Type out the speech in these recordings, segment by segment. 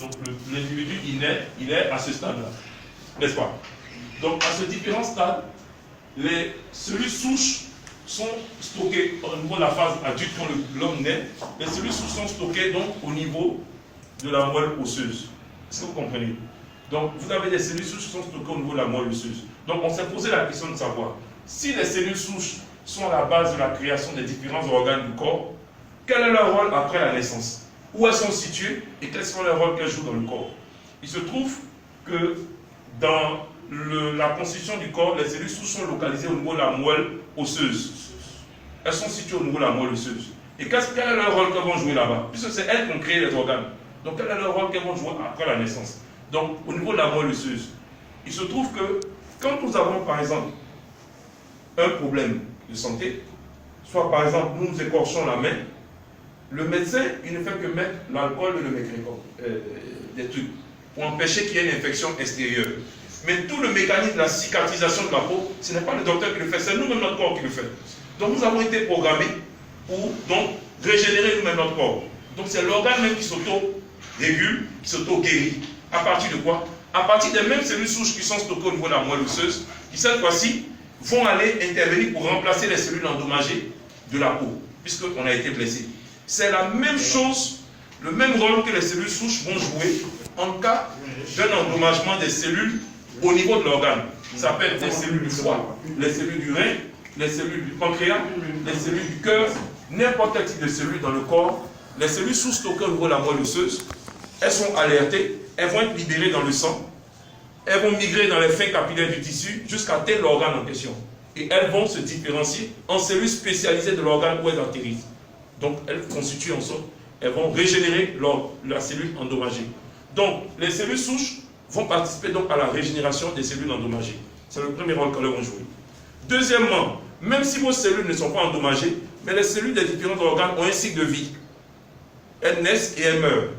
Donc l'individu, il est à ce stade-là, n'est-ce pas? Donc à ces différents stades, les cellules souches sont stockées au niveau de la phase adulte quand l'homme naît. Les cellules souches sont stockées donc au niveau de la moelle osseuse. Est-ce que vous comprenez? Donc vous avez des cellules souches qui sont stockées au niveau de la moelle osseuse. Donc on s'est posé la question de savoir si les cellules souches sont à la base de la création des différents organes du corps, quel est leur rôle après la naissance? Où elles sont situées et quels sont les rôles qu'elles jouent dans le corps? Il se trouve que dans la constitution du corps, les cellules souches sont localisées au niveau de la moelle osseuse. Elles sont situées au niveau de la moelle osseuse. Et quel est leur rôle qu'elles vont jouer là-bas? Puisque c'est elles qui ont créé les organes. Donc quel est leur rôle qu'elles vont jouer après la naissance? Donc au niveau de la moelle osseuse, il se trouve que quand nous avons par exemple un problème de santé, soit par exemple nous nous écorchons la main, le médecin il ne fait que mettre l'alcool et le mécrécol, des trucs, pour empêcher qu'il y ait une infection extérieure. Mais tout le mécanisme de la cicatrisation de la peau, ce n'est pas le docteur qui le fait, c'est nous-mêmes notre corps qui le fait. Donc nous avons été programmés pour donc régénérer nous-mêmes notre corps. Donc c'est l'organe même qui s'auto-régule, qui s'auto-guérit. À partir de quoi? À partir des mêmes cellules souches qui sont stockées au niveau de la moelle osseuse, qui cette fois-ci vont aller intervenir pour remplacer les cellules endommagées de la peau, puisqu'on a été blessé. C'est la même chose, le même rôle que les cellules souches vont jouer en cas d'un endommagement des cellules au niveau de l'organe. Ça peut être les cellules du foie, les cellules du rein, les cellules du pancréas, les cellules du cœur, n'importe quel type de cellules dans le corps. Les cellules souches stockées au niveau de la moelle osseuse, elles sont alertées, elles vont être libérées dans le sang, elles vont migrer dans les fins capillaires du tissu jusqu'à tel organe en question. Et elles vont se différencier en cellules spécialisées de l'organe où elles atterrissent. Donc elles constituent en sorte, elles vont régénérer la cellule endommagée. Donc les cellules souches vont participer donc à la régénération des cellules endommagées. C'est le premier rôle qu'elles vont jouer. Deuxièmement, même si vos cellules ne sont pas endommagées, mais les cellules des différents organes ont un cycle de vie. Elles naissent et elles meurent.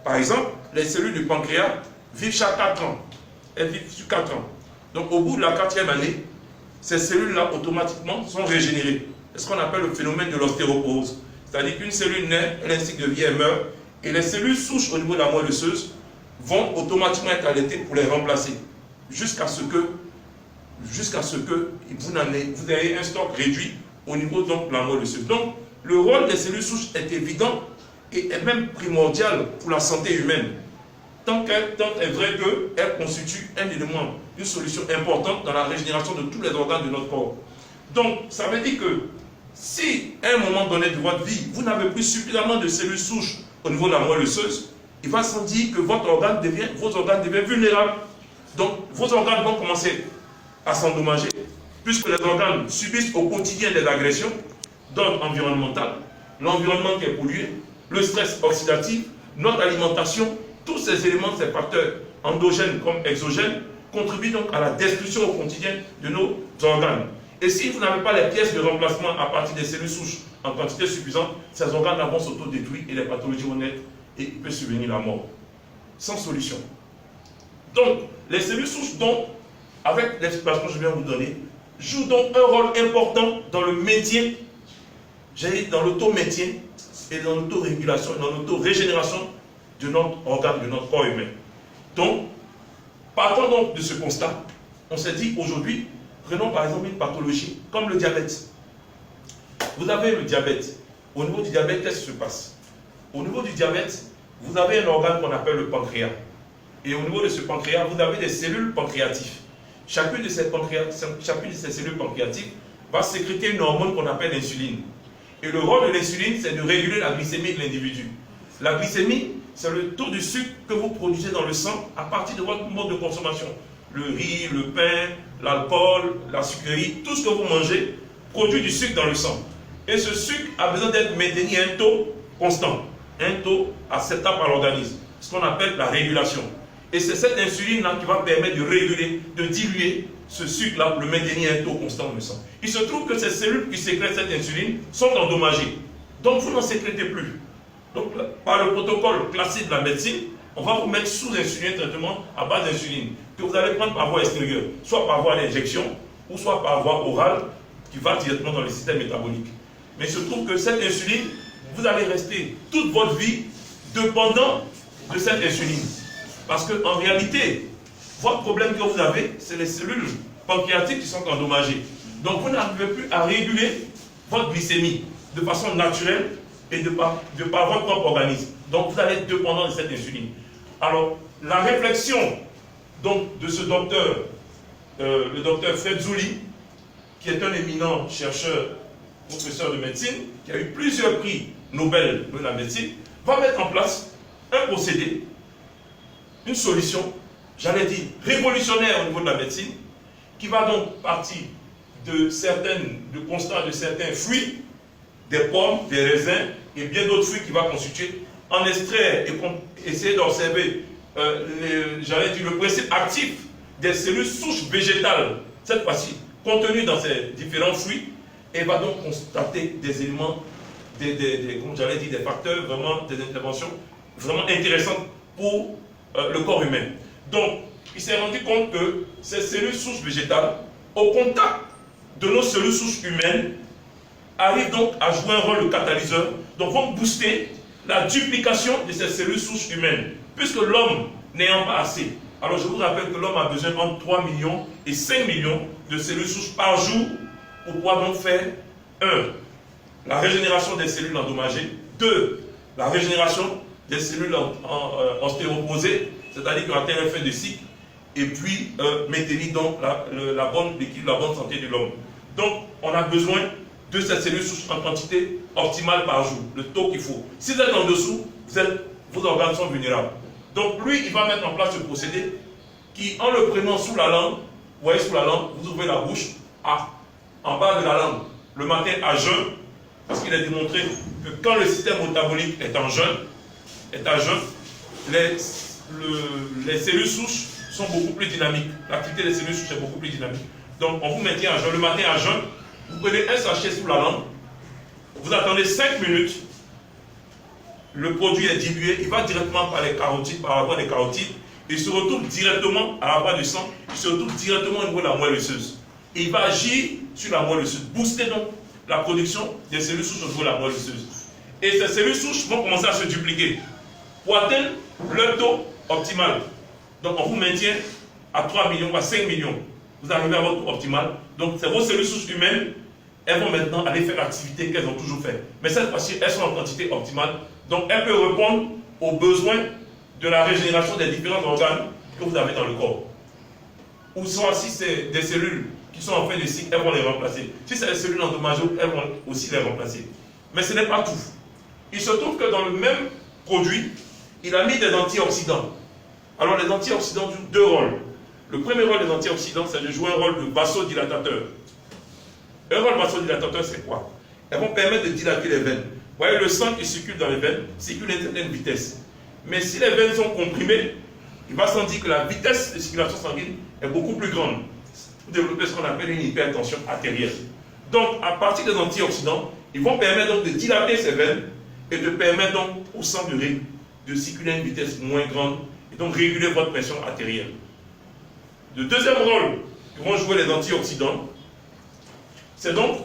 Par exemple, les cellules du pancréas vivent chaque 4 ans. Elles vivent sur 4 ans. Donc au bout de la 4e année, ces cellules-là automatiquement sont régénérées. C'est ce qu'on appelle le phénomène de l'ostéoporose. C'est-à-dire qu'une cellule naît, elle a un cycle de vie, elle meurt, et les cellules souches au niveau de la moelle osseuse vont automatiquement être allaitées pour les remplacer, jusqu'à ce que vous ayez un stock réduit au niveau donc, de la moelle osseuse. Donc, le rôle des cellules souches est évident et est même primordial pour la santé humaine, tant est vrai qu'elle constitue un élément, une solution importante dans la régénération de tous les organes de notre corps. Donc, ça veut dire que si, à un moment donné de votre vie, vous n'avez plus suffisamment de cellules souches au niveau de la moelle osseuse, il va sans dire que vos organes deviennent vulnérables. Donc, vos organes vont commencer à s'endommager, puisque les organes subissent au quotidien des agressions d'ordre environnemental, l'environnement qui est pollué, le stress oxydatif, notre alimentation, tous ces éléments, ces facteurs endogènes comme exogènes, contribuent donc à la destruction au quotidien de nos organes. Et si vous n'avez pas les pièces de remplacement à partir des cellules souches en quantité suffisante, ces organes vont s'auto-détruire et les pathologies vont naître et il peut survenir la mort. Sans solution. Donc, les cellules souches, donc, avec l'explication que je viens de vous donner, jouent donc un rôle important dans le maintien, j'ai dit dans l'auto-maintien et dans l'auto-régulation, dans l'auto-régénération de notre organe, de notre corps humain. Donc, partant donc de ce constat, on s'est dit aujourd'hui, prenons par exemple une pathologie comme le diabète. Vous avez le diabète. Au niveau du diabète, qu'est-ce qui se passe? Au niveau du diabète, vous avez un organe qu'on appelle le pancréas. Et au niveau de ce pancréas, vous avez des cellules pancréatives. Chacune de ces cellules pancréatives va sécréter une hormone qu'on appelle l'insuline. Et le rôle de l'insuline, c'est de réguler la glycémie de l'individu. La glycémie, c'est le taux de sucre que vous produisez dans le sang à partir de votre mode de consommation. Le riz, le pain, l'alcool, la sucrerie, tout ce que vous mangez produit du sucre dans le sang. Et ce sucre a besoin d'être maintenu à un taux constant, un taux acceptable par l'organisme, ce qu'on appelle la régulation. Et c'est cette insuline-là qui va permettre de réguler, de diluer ce sucre-là pour le maintenir à un taux constant dans le sang. Il se trouve que ces cellules qui sécrètent cette insuline sont endommagées. Donc vous n'en sécrétez plus. Donc par le protocole classique de la médecine, on va vous mettre sous insuline, traitement à base d'insuline, que vous allez prendre par voie extérieure, soit par voie d'injection, ou soit par voie orale, qui va directement dans le système métabolique. Mais il se trouve que cette insuline, vous allez rester toute votre vie dépendant de cette insuline. Parce qu'en réalité, votre problème que vous avez, c'est les cellules pancréatiques qui sont endommagées. Donc vous n'arrivez plus à réguler votre glycémie de façon naturelle et de par votre propre organisme. Donc vous allez être dépendant de cette insuline. Alors, la réflexion donc, de ce docteur, le docteur Fredzouli, qui est un éminent chercheur, professeur de médecine, qui a eu plusieurs prix Nobel de la médecine, va mettre en place un procédé, une solution, j'allais dire révolutionnaire au niveau de la médecine, qui va donc partir de constats de certains fruits, des pommes, des raisins et bien d'autres fruits qui va constituer, en extraire et essayer d'observer j'allais dire le principe actif des cellules souches végétales, cette fois-ci contenues dans ces différents fruits, et va donc constater des éléments, comme j'allais dire, des facteurs, vraiment des interventions vraiment intéressantes pour le corps humain. Donc, il s'est rendu compte que ces cellules souches végétales, au contact de nos cellules souches humaines, arrivent donc à jouer un rôle de catalyseur, donc vont booster la duplication de ces cellules souches humaines, puisque l'homme n'ayant pas assez. Alors je vous rappelle que l'homme a besoin entre 3 millions et 5 millions de cellules souches par jour pour pouvoir donc faire 1. La régénération des cellules endommagées, 2. La régénération des cellules ostéoposées, c'est-à-dire qui ont atteint la fin de cycle, et puis maintenir donc l'équilibre, la bonne santé de l'homme. Donc on a besoin de cette cellule souche en quantité optimale par jour, le taux qu'il faut. Si vous êtes en dessous, vos organes sont vulnérables. Donc lui, il va mettre en place ce procédé qui, en le prenant sous la langue, vous voyez sous la langue, vous ouvrez la bouche, en bas de la langue, le matin à jeun, parce qu'il est démontré que quand le système métabolique est à jeun, les cellules souches sont beaucoup plus dynamiques. L'activité des cellules souches est beaucoup plus dynamique. Donc on vous maintient à jeun, le matin à jeun, vous prenez un sachet sous la langue, vous attendez 5 minutes, le produit est dilué, il va directement par la voie des carotides, il se retrouve directement à la voie du sang, il se retrouve directement au niveau de la moelle osseuse. Et il va agir sur la moelle osseuse, booster donc la production des cellules souches au niveau de la moelle osseuse. Et ces cellules souches vont commencer à se dupliquer pour atteindre leur taux optimal. Donc on vous maintient à 3 millions, à 5 millions. Vous arrivez à votre taux optimal. Donc c'est vos cellules souches humaines, elles vont maintenant aller faire l'activité qu'elles ont toujours fait. Mais cette fois-ci, elles sont en quantité optimale. Donc elles peuvent répondre aux besoins de la régénération des différents organes que vous avez dans le corps. Ou soit si c'est des cellules qui sont en fin de cycle, elles vont les remplacer. Si c'est des cellules endommagées, elles vont aussi les remplacer. Mais ce n'est pas tout. Il se trouve que dans le même produit, il a mis des antioxydants. Alors les antioxydants jouent 2 rôles. Le premier rôle des antioxydants, c'est de jouer un rôle de vasodilatateur. Un rôle vasodilatateur, c'est quoi? Elles vont permettre de dilater les veines. Vous voyez, le sang qui circule dans les veines circule à une certaine vitesse. Mais si les veines sont comprimées, il va sans dire que la vitesse de circulation sanguine est beaucoup plus grande. Vous développez ce qu'on appelle une hypertension artérielle. Donc, à partir des antioxydants, ils vont permettre donc de dilater ces veines et de permettre donc au sang de circuler à une vitesse moins grande et donc réguler votre pression artérielle. Le deuxième rôle que vont jouer les antioxydants, c'est donc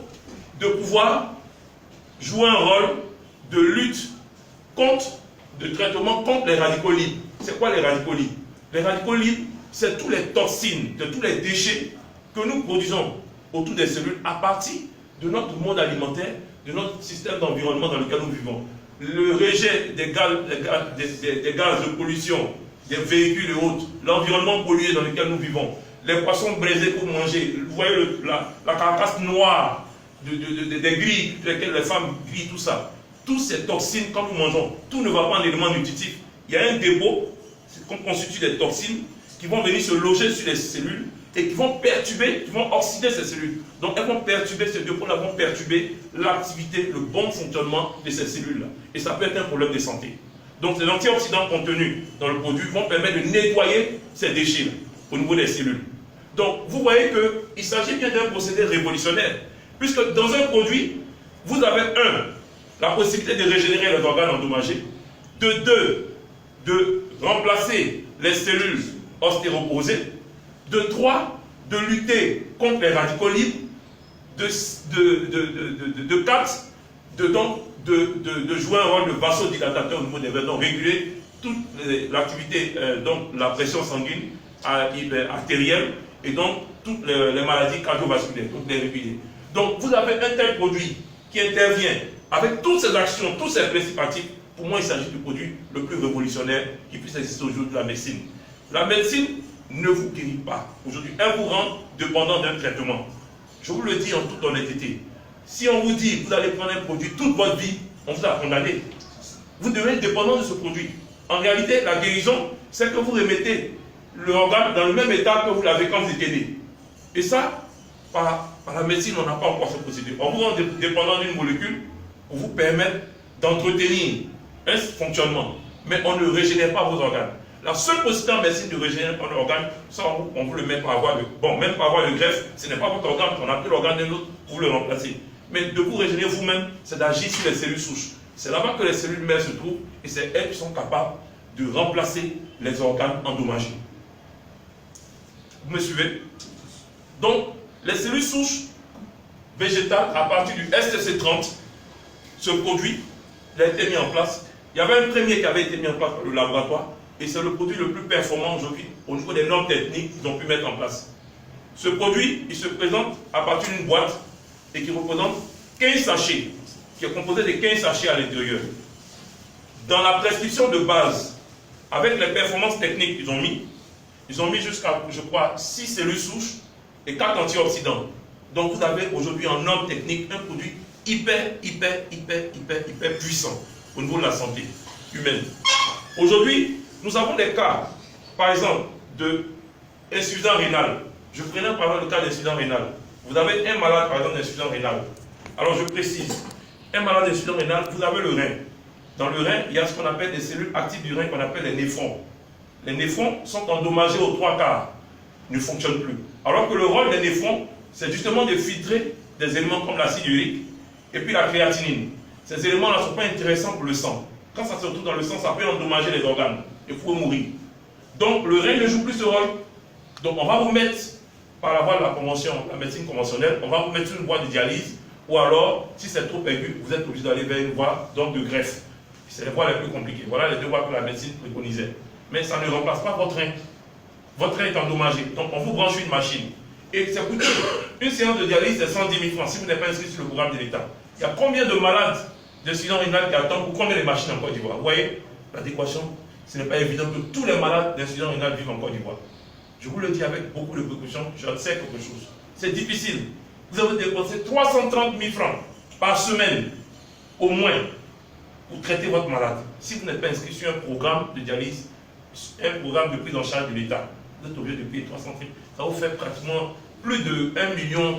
de pouvoir jouer un rôle de lutte de traitement contre les radicaux libres. C'est quoi les radicaux libres? Les radicaux libres, c'est toutes les toxines, tous les déchets que nous produisons autour des cellules à partir de notre monde alimentaire, de notre système d'environnement dans lequel nous vivons. Le rejet des gaz de pollution, des véhicules et autres, l'environnement pollué dans lequel nous vivons, les poissons braisés pour manger, vous voyez la carcasse noire des grilles, sur lesquelles les femmes grillent, tout ça. Toutes ces toxines, quand nous mangeons, tout ne va pas en élément nutritif. Il y a un dépôt qu'on constitue des toxines qui vont venir se loger sur les cellules et qui vont perturber, qui vont oxyder ces cellules. Donc elles vont perturber, ces dépôts-là vont perturber l'activité, le bon fonctionnement de ces cellules-là. Et ça peut être un problème de santé. Donc les antioxydants contenus dans le produit vont permettre de nettoyer ces déchets au niveau des cellules. Donc vous voyez qu'il s'agit bien d'un procédé révolutionnaire. Puisque dans un produit, vous avez la possibilité de régénérer les organes endommagés, de remplacer les cellules ostéoposées, 3, de lutter contre les radicaux libres, 4, de jouer un rôle de vasodilatateur au niveau des veines, donc réguler toute l'activité, donc la pression sanguine artérielle, et donc toutes les maladies cardiovasculaires, toutes les réguliers. Donc vous avez un tel produit qui intervient avec toutes ces actions, tous ces principes actifs. Pour moi, il s'agit du produit le plus révolutionnaire qui puisse exister aujourd'hui de la médecine. La médecine ne vous guérit pas. Aujourd'hui, elle vous rend dépendant d'un traitement. Je vous le dis en toute honnêteté. Si on vous dit que vous allez prendre un produit toute votre vie, on vous a condamné. Vous devez être dépendant de ce produit. En réalité, la guérison, c'est que vous remettez l'organe dans le même état que vous l'avez quand vous étiez né. Et ça, par la médecine, on n'a pas encore cette procédure. On vous rend dépendant d'une molécule pour vous permettre d'entretenir un fonctionnement. Mais on ne régénère pas vos organes. La seule possibilité en médecine de régénérer un organe, ça on vous le met par voie de... Bon, même par voie de greffe, ce n'est pas votre organe, on a pris l'organe d'un autre pour le remplacer. Mais de vous régénérer vous-même, c'est d'agir sur les cellules souches. C'est là-bas que les cellules mères se trouvent et c'est elles qui sont capables de remplacer les organes endommagés. Vous me suivez? Donc, les cellules souches végétales, à partir du STC30, ce produit, il a été mis en place. Il y avait un premier qui avait été mis en place par le laboratoire et c'est le produit le plus performant aujourd'hui au niveau des normes techniques qu'ils ont pu mettre en place. Ce produit, il se présente à partir d'une boîte et qui représente 15 sachets, qui est composé de 15 sachets à l'intérieur. Dans la prescription de base, avec les performances techniques qu'ils ont mis jusqu'à, je crois, 6 cellules souches et 4 antioxydants. Donc vous avez aujourd'hui en normes techniques un produit hyper puissant au niveau de la santé humaine. Aujourd'hui, nous avons des cas, par exemple, d'insuffisance rénale. Je prenais par exemple le cas d'insuffisance rénale. Vous avez un malade, par exemple, d'insuffisance rénale. Alors je précise, un malade d'insuffisance rénale, vous avez le rein. Dans le rein, il y a ce qu'on appelle des cellules actives du rein qu'on appelle les néphrons. Les néphrons sont endommagés aux 3/4, ne fonctionnent plus. Alors que le rôle des néphrons, c'est justement de filtrer des éléments comme l'acide urique et puis la créatinine. Ces éléments-là ne sont pas intéressants pour le sang. Quand ça se retrouve dans le sang, ça peut endommager les organes et vous pouvez mourir. Donc le rein ne joue plus ce rôle. Donc on va vous mettre, par la voie de la convention, la médecine conventionnelle, on va vous mettre sur une voie de dialyse, ou alors, si c'est trop aigu, vous êtes obligé d'aller vers une voie donc, de greffe. C'est les voies les plus compliquées. Voilà les deux voies que la médecine préconisait. Mais ça ne remplace pas votre rein. Votre rein est endommagé. Donc on vous branche une machine. Et ça coûte une séance de dialyse, c'est 110 000 francs si vous n'êtes pas inscrit sur le programme de l'État. Il y a combien de malades d'insuffisance rénale qui attendent ou combien de machines en Côte d'Ivoire? Vous voyez l'adéquation? Ce n'est pas évident que tous les malades d'insuffisance rénale vivent en Côte d'Ivoire. Je vous le dis avec beaucoup de précautions, j'en sais quelque chose. C'est difficile. Vous avez dépensé 330 000 francs par semaine, au moins, pour traiter votre malade. Si vous n'êtes pas inscrit sur un programme de dialyse, un programme de prise en charge de l'État, vous êtes obligé de payer 300 000. Ça vous fait pratiquement plus de 1,3 million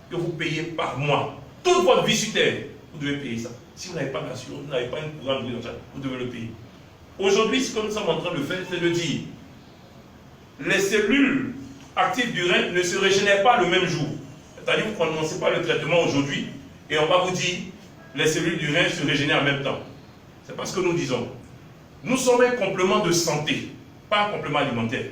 que vous payez par mois. Toute votre vie sur Terre, vous devez payer ça. Si vous n'avez pas d'assurance, vous n'avez pas un programme de prise en charge, vous devez le payer. Aujourd'hui, ce que nous sommes en train de faire, c'est de dire les cellules actives du rein ne se régénèrent pas le même jour. C'est-à-dire que vous ne commencez pas le traitement aujourd'hui et on va vous dire les cellules du rein se régénèrent en même temps. C'est pas ce que nous disons. Nous sommes un complément de santé, pas un complément alimentaire.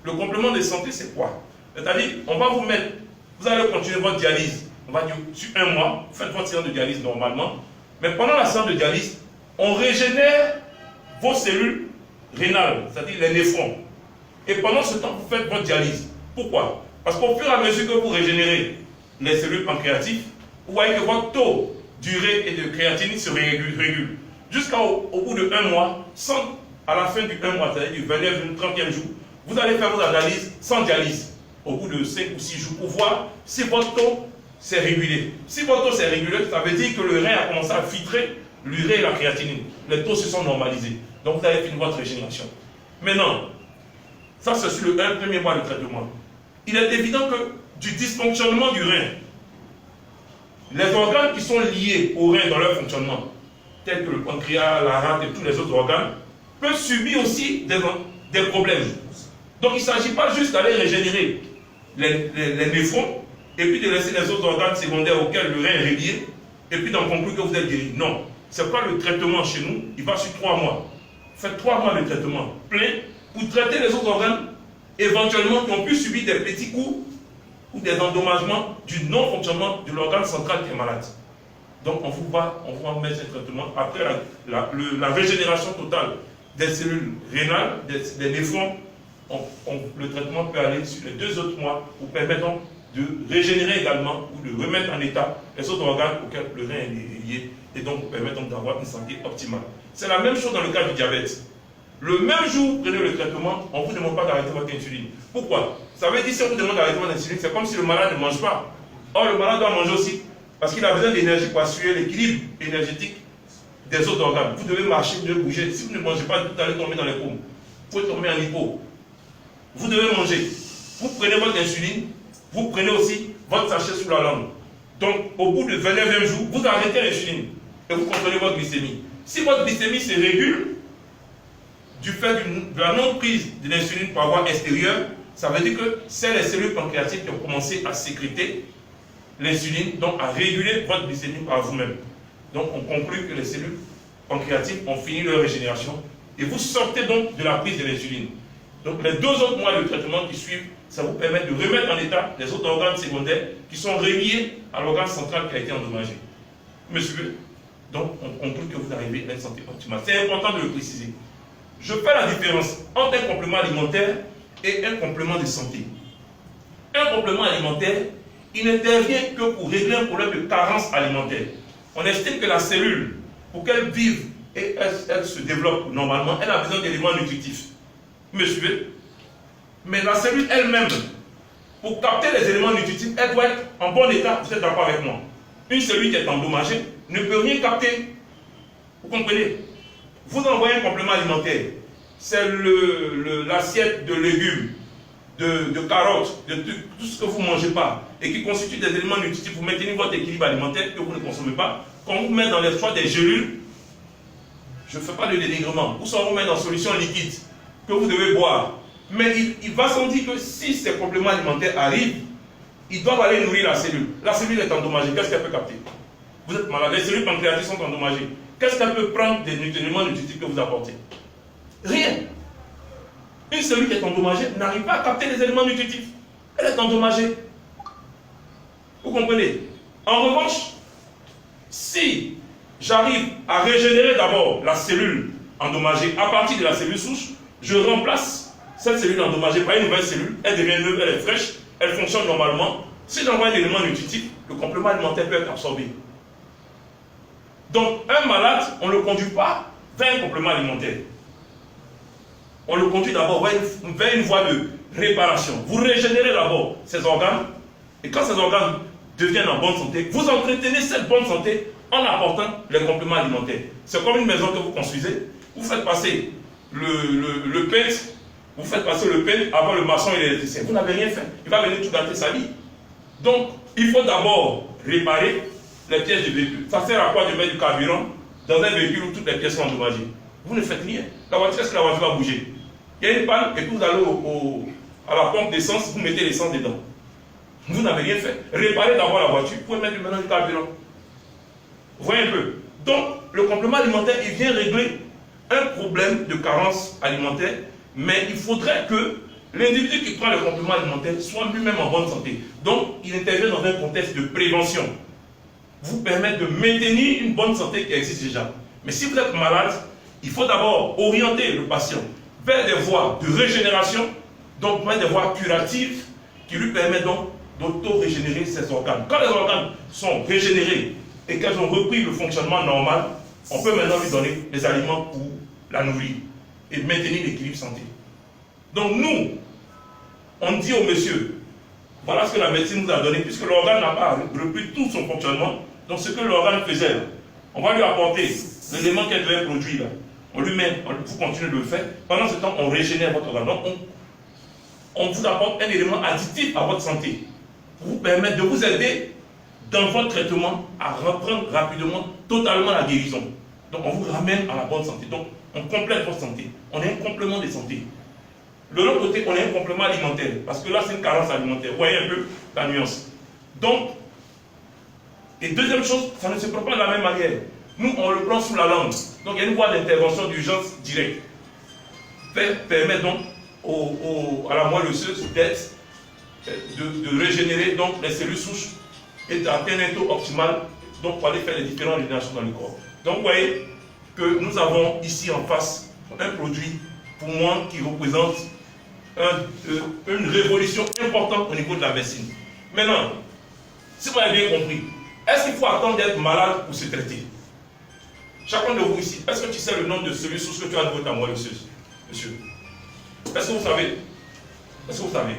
Le complément de santé, c'est quoi? C'est-à-dire, on va vous mettre, vous allez continuer votre dialyse, on va dire sur un mois, vous faites votre séance de dialyse normalement, mais pendant la séance de dialyse, on régénère vos cellules rénales, c'est-à-dire les néphrons. Et pendant ce temps, vous faites votre dialyse. Pourquoi? Parce qu'au fur et à mesure que vous régénérez les cellules pancréatiques, vous voyez que votre taux d'urée et de créatinine se régule. Jusqu'au bout de 1 mois, sans, à la fin du 1 mois, c'est-à-dire du 29e, 30e jour, vous allez faire vos analyses sans dialyse, au bout de 5 ou 6 jours, pour voir si votre taux s'est régulé. Si votre taux s'est régulé, ça veut dire que le rein a commencé à filtrer l'urée et la créatinine. Les taux se sont normalisés. Donc vous avez fini votre régénération. Maintenant, ça c'est sur le premier mois de traitement. Il est évident que du dysfonctionnement du rein, les organes qui sont liés au rein dans leur fonctionnement, tels que le pancréas, la rate et tous les autres organes, peuvent subir aussi des problèmes. Donc il ne s'agit pas juste d'aller régénérer les néphrons et puis de laisser les autres organes secondaires auxquels le rein est relié et puis d'en conclure que vous êtes guéri. Non, ce n'est pas le traitement chez nous, il va sur 3 mois. Faites 3 mois de traitement plein pour traiter les autres organes éventuellement qui ont pu subir des petits coups ou des endommagements du non-fonctionnement de l'organe central qui est malade. Donc on va mettre ce traitement après la régénération totale des cellules rénales, des néphrons, le traitement peut aller sur les 2 autres mois pour permettre donc de régénérer également ou de remettre en état les autres organes auxquels le rein est lié et donc permettre d'avoir une santé optimale. C'est la même chose dans le cas du diabète. Le même jour où vous prenez le traitement, on ne vous demande pas d'arrêter votre insuline. Pourquoi? Ça veut dire que si on vous demande d'arrêter votre insuline, c'est comme si le malade ne mange pas. Or, le malade doit manger aussi parce qu'il a besoin d'énergie pour assurer l'équilibre énergétique des autres organes. Vous devez marcher, vous devez bouger. Si vous ne mangez pas, vous allez tomber dans les paumes. Vous pouvez tomber en hypo. Vous devez manger. Vous prenez votre insuline, vous prenez aussi votre sachet sous la langue. Donc, au bout de 29 jours, vous arrêtez l'insuline et vous contrôlez votre glycémie. Si votre glycémie se régule du fait de la non-prise de l'insuline par voie extérieure, ça veut dire que c'est les cellules pancréatiques qui ont commencé à sécréter l'insuline, donc à réguler votre glycémie par vous-même. Donc, on conclut que les cellules pancréatiques ont fini leur régénération et vous sortez donc de la prise de l'insuline. Donc, les 2 autres mois de traitement qui suivent, ça vous permet de remettre en état les autres organes secondaires qui sont reliés à l'organe central qui a été endommagé. Monsieur, donc, on conclut que vous arrivez à une santé optimale. C'est important de le préciser. Je fais la différence entre un complément alimentaire et un complément de santé. Un complément alimentaire, il n'intervient que pour régler un problème de carence alimentaire. On estime que la cellule, pour qu'elle vive et elle se développe normalement, elle a besoin d'éléments nutritifs. Vous me suivez? Mais la cellule elle-même, pour capter les éléments nutritifs, elle doit être en bon état. Vous êtes d'accord avec moi? Une cellule qui est endommagée ne peut rien capter. Vous comprenez? Vous envoyez un complément alimentaire. C'est l'assiette de légumes, de carottes, de tout ce que vous ne mangez pas et qui constitue des éléments nutritifs pour maintenir votre équilibre alimentaire que vous ne consommez pas. Quand vous mettez dans les choix des gélules, je ne fais pas de dénigrement, ou soit vous mettez dans solution liquide que vous devez boire. Mais il va sans dire que si ces compléments alimentaires arrivent, ils doivent aller nourrir la cellule. La cellule est endommagée, qu'est-ce qu'elle peut capter? Vous êtes malade, les cellules pancréatiques sont endommagées. Qu'est-ce qu'elle peut prendre des éléments nutritifs que vous apportez? Rien. Une cellule qui est endommagée n'arrive pas à capter les éléments nutritifs. Elle est endommagée. Vous comprenez? En revanche, si j'arrive à régénérer d'abord la cellule endommagée à partir de la cellule souche, je remplace cette cellule endommagée par une nouvelle cellule, elle devient neuve, elle est fraîche, elle fonctionne normalement. Si j'envoie un élément nutritif, le complément alimentaire peut être absorbé. Donc, un malade, on ne le conduit pas vers un complément alimentaire. On le conduit d'abord vers une voie de réparation. Vous régénérez d'abord ces organes, et quand ces organes deviennent en bonne santé, vous entretenez cette bonne santé en apportant les compléments alimentaires. C'est comme une maison que vous construisez, vous faites passer le paint, vous faites passer le paint avant le maçon et l'électricien. Vous n'avez rien fait. Il va venir tout gâter sa vie. Donc, il faut d'abord réparer les pièces du véhicule. Ça sert à quoi de mettre du carburant dans un véhicule où toutes les pièces sont endommagées? Vous ne faites rien. La voiture, est-ce que la voiture va bouger? Il y a une panne et puis vous allez à la pompe d'essence, vous mettez l'essence dedans. Vous n'avez rien fait. Réparez d'abord la voiture, vous pouvez mettre maintenant du carburant. Vous voyez un peu? Donc, le complément alimentaire, il vient régler un problème de carence alimentaire, mais il faudrait que l'individu qui prend le complément alimentaire soit lui-même en bonne santé. Donc, il intervient dans un contexte de prévention. Vous permettre de maintenir une bonne santé qui existe déjà. Mais si vous êtes malade, il faut d'abord orienter le patient vers des voies de régénération, donc vers des voies curatives qui lui permettent donc d'auto-régénérer ses organes. Quand les organes sont régénérés et qu'elles ont repris le fonctionnement normal, on peut maintenant lui donner des aliments pour la nourrir et maintenir l'équilibre santé. Donc nous, on dit au monsieur, voilà ce que la médecine nous a donné, puisque l'organe n'a pas repris tout son fonctionnement, donc ce que l'organe faisait, on va lui apporter l'élément qu'elle devait produire, là. On lui met, vous continuez de le faire, pendant ce temps on régénère votre organe. Donc on vous apporte un élément additif à votre santé, pour vous permettre de vous aider dans votre traitement à reprendre rapidement, totalement la guérison. Donc on vous ramène à la bonne santé. Donc on complète votre santé. On est un complément de santé. De l'autre côté, on est un complément alimentaire. Parce que là, c'est une carence alimentaire. Vous voyez un peu la nuance. Donc, et deuxième chose, ça ne se prend pas de la même manière. Nous, on le prend sous la langue. Donc il y a une voie d'intervention d'urgence directe. Permet donc à la moelle osseuse de régénérer donc les cellules souches et d'atteindre un taux optimal donc pour aller faire les différentes régénérations dans le corps. Donc vous voyez que nous avons ici en face un produit, pour moi, qui représente une révolution importante au niveau de la médecine. Maintenant, si vous avez bien compris, est-ce qu'il faut attendre d'être malade pour se traiter? Chacun de vous ici, est-ce que tu sais le nom de celui sous ce que tu as de ta moelle osseuse, monsieur? Est-ce que vous savez? Est-ce que vous savez?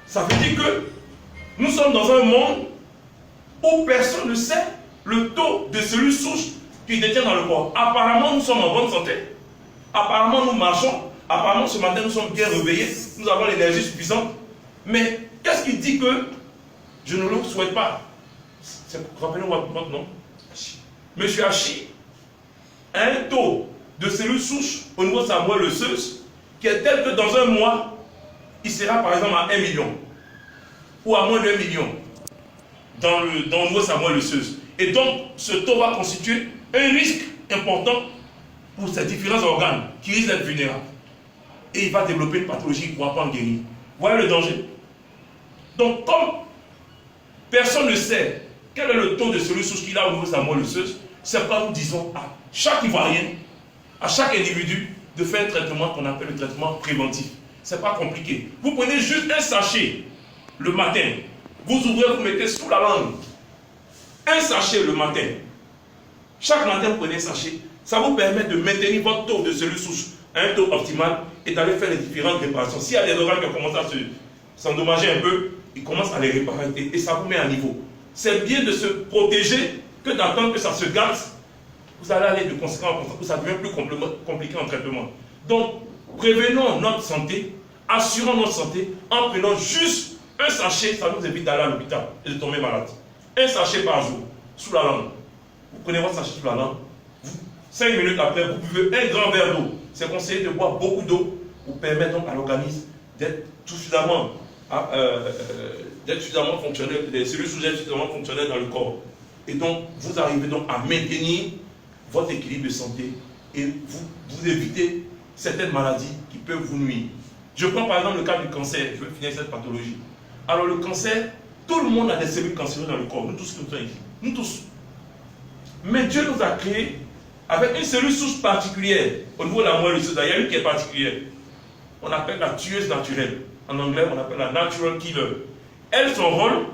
Ça veut dire que nous sommes dans un monde où personne ne sait le taux de cellules souches qui détient dans le corps. Apparemment, nous sommes en bonne santé. Apparemment, nous marchons. Apparemment, ce matin, nous sommes bien réveillés. Nous avons l'énergie suffisante. Mais qu'est-ce qui dit que je ne le souhaite pas? Rappelez-moi votre nom. Monsieur Hachi a un taux de cellules souches au niveau de sa moelle osseuse qui est tel que dans un mois, il sera par exemple à 1 million ou à moins d'1 million dans le niveau de sa moelle osseuse. Et donc, ce taux va constituer un risque important pour ces différents organes qui risquent d'être vulnérables. Et il va développer une pathologie qui ne pourra pas en guérir. Vous voyez le danger? Donc, comme personne ne sait quel est le taux de cellules souches qu'il a au niveau de sa moelle osseuse, c'est pourquoi nous disons à chaque Ivoirien, à chaque individu, de faire un traitement qu'on appelle le traitement préventif. Ce n'est pas compliqué. Vous prenez juste un sachet le matin. Vous ouvrez, vous mettez sous la langue. Un sachet le matin. Chaque matin, vous prenez un sachet. Ça vous permet de maintenir votre taux de cellules souches à un taux optimal et d'aller faire les différentes réparations. S'il y a des organes qui commencent à s'endommager un peu, ils commencent à les réparer et ça vous met à niveau. C'est bien de se protéger que d'attendre que ça se gâte. Vous allez aller de conséquence en conséquence, ça devient plus compliqué en traitement. Donc, prévenons notre santé, assurons notre santé en prenant juste un sachet, ça nous évite d'aller à l'hôpital et de tomber malade. Un sachet par jour, sous la langue. Vous prenez votre sachet sous la langue, 5 minutes après, vous buvez un grand verre d'eau. C'est conseillé de boire beaucoup d'eau pour permettre donc à l'organisme d'être suffisamment fonctionnel, les cellules souches suffisamment fonctionnelles dans le corps. Et donc, vous arrivez donc à maintenir votre équilibre de santé et vous évitez certaines maladies qui peuvent vous nuire. Je prends par exemple le cas du cancer, je vais finir cette pathologie. Alors le cancer, tout le monde a des cellules cancéreuses dans le corps, nous tous qui sommes ici, nous tous. Mais Dieu nous a créés avec une cellule souche particulière au niveau de la moelle osseuse. Il y a une qui est particulière. On appelle la tueuse naturelle. En anglais, on appelle la natural killer. Elle, son rôle,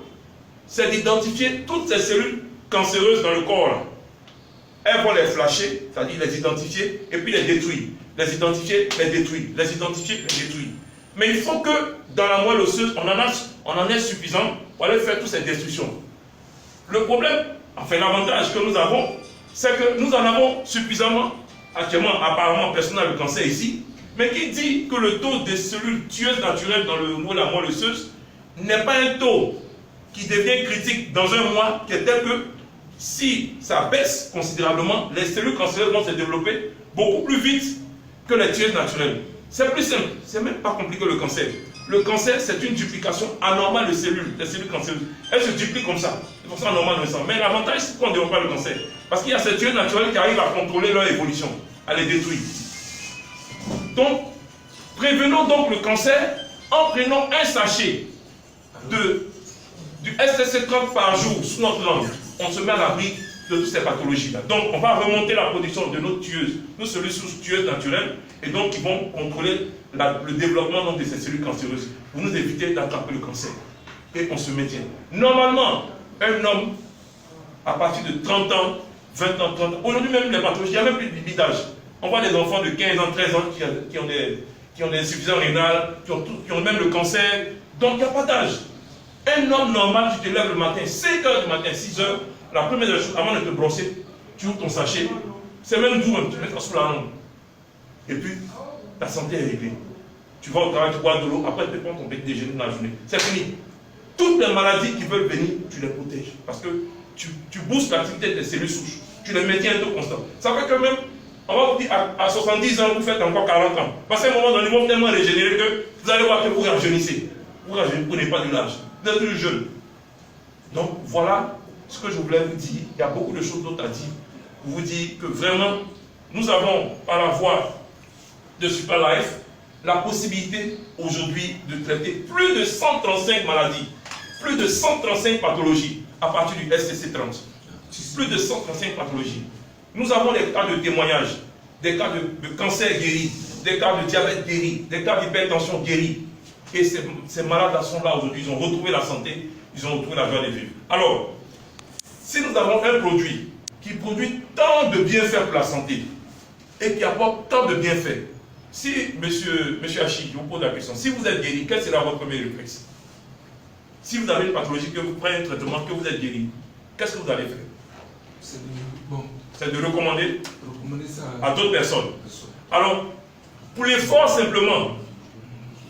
c'est d'identifier toutes ces cellules cancéreuses dans le corps. Là. Elle va les flasher, c'est-à-dire les identifier, et puis les détruire. Les identifier, les détruire. Les identifier, les détruire. Mais il faut que dans la moelle osseuse, on en ait suffisant pour aller faire toutes ces destructions. Le problème, enfin l'avantage que nous avons, c'est que nous en avons suffisamment. Actuellement, apparemment, personne n'a le cancer ici. Mais qui dit que le taux des cellules tueuses naturelles dans le niveau de la moelle osseuse n'est pas un taux qui devient critique dans un mois, qui est tel que si ça baisse considérablement, les cellules cancéreuses vont se développer beaucoup plus vite que les tueuses naturelles. C'est plus simple, c'est même pas compliqué le cancer. Le cancer, c'est une duplication anormale de cellules, les cellules cancéreuses. Elles se duplient comme ça, c'est pour ça normal dans le sang. Mais l'avantage, c'est qu'on ne développe pas le cancer. Parce qu'il y a ces tueuses naturelles qui arrivent à contrôler leur évolution, à les détruire. Donc, prévenons donc le cancer en prenant un sachet du STC30 par jour sous notre langue. On se met à l'abri de toutes ces pathologies-là. Donc, on va remonter la production de nos tueuses, nos cellules souches tueuses naturelles, et donc qui vont contrôler le développement donc, de ces cellules cancéreuses pour nous éviter d'attraper le cancer. Et on se maintient. Normalement, un homme, à partir de 30 ans, 20 ans, 30 ans, aujourd'hui même les pathologies, il n'y a même plus de limite d'âge. On voit des enfants de 15 ans, 13 ans qui ont des insuffisances rénales, qui ont même le cancer. Donc il n'y a pas d'âge. Un homme normal, tu te lèves le matin, 5 h du matin, 6 h, la première chose, avant de te brosser, tu ouvres ton sachet. C'est même doux, tu mets ça sous la langue. Et puis, ta santé est réglée. Tu vas au travail, tu bois de l'eau, après tu peux prendre ton petit déjeuner dans la journée. C'est fini. Toutes les maladies qui veulent venir, tu les protèges. Parce que tu boostes l'activité des cellules souches. Tu les maintiens un taux constant. Ça fait que même, on va vous dire, à 70 ans, vous faites encore 40 ans. Parce qu'à un moment donné, ils vont tellement régénérer que vous allez voir que vous rajeunissez. Vous n'avez pas de l'âge. Vous êtes plus jeune. Donc voilà ce que je voulais vous dire. Il y a beaucoup de choses d'autres à dire. Pour vous dire que vraiment, nous avons, par la voie de Super Life, la possibilité aujourd'hui de traiter plus de 135 maladies, plus de 135 pathologies à partir du STC30. Plus de 135 pathologies. Nous avons des cas de témoignages des cas de cancer guéris, des cas de diabète guéris, des cas d'hypertension guéris. Et ces malades-là sont là aujourd'hui, ils ont retrouvé la santé, ils ont retrouvé la joie de vivre. Alors, si nous avons un produit qui produit tant de bienfaits pour la santé et qui apporte tant de bienfaits, si, monsieur Hachi, je vous pose la question, si vous êtes guéri, quel sera votre premier réflexe? Si vous avez une pathologie, que vous prenez un traitement, que vous êtes guéri, qu'est-ce que vous allez faire? C'est de recommander ça à d'autres personnes. Alors, pour l'effort simplement,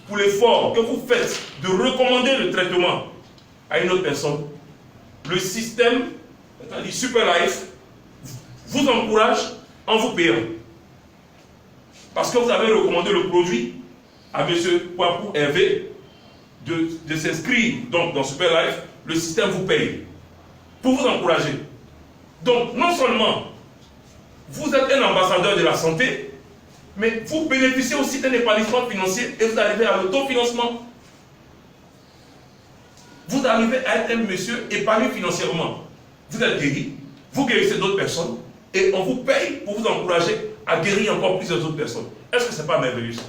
pour l'effort que vous faites de recommander le traitement à une autre personne, le système, c'est-à-dire Super Life, vous encourage en vous payant. Parce que vous avez recommandé le produit à M. Poipou Hervé de s'inscrire donc dans Super Life, le système vous paye pour vous encourager. Donc, non seulement vous êtes un ambassadeur de la santé, mais vous bénéficiez aussi d'un épanouissement financier et vous arrivez à l'autofinancement. Vous arrivez à être un monsieur épanoui financièrement. Vous êtes guéri, vous guérissez d'autres personnes et on vous paye pour vous encourager à guérir encore plusieurs autres personnes. Est-ce que ce n'est pas merveilleux ça?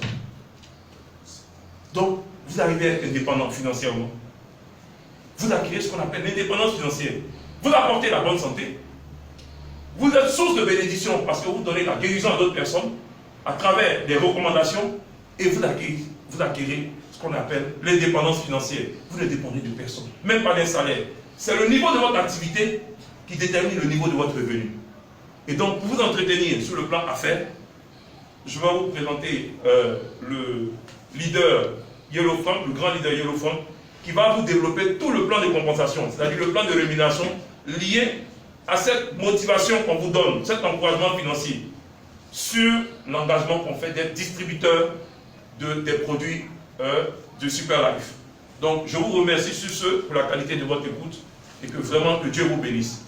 Donc, vous arrivez à être indépendant financièrement. Vous acquérez ce qu'on appelle l'indépendance financière. Vous apportez la bonne santé. Vous êtes source de bénédiction parce que vous donnez la guérison à d'autres personnes à travers des recommandations et vous acquérez ce qu'on appelle l'indépendance financière. Vous ne dépendez de personne, même pas d'un salaire. C'est le niveau de votre activité qui détermine le niveau de votre revenu. Et donc, pour vous entretenir sur le plan affaires, je vais vous présenter le leader Yellowfront, le grand leader Yellowfront, qui va vous développer tout le plan de compensation, c'est-à-dire le plan de rémunération lié à cette motivation qu'on vous donne, cet encouragement financier sur l'engagement qu'on fait d'être distributeur des produits de Super Life. Donc, je vous remercie sur ce pour la qualité de votre écoute et que vraiment que Dieu vous bénisse.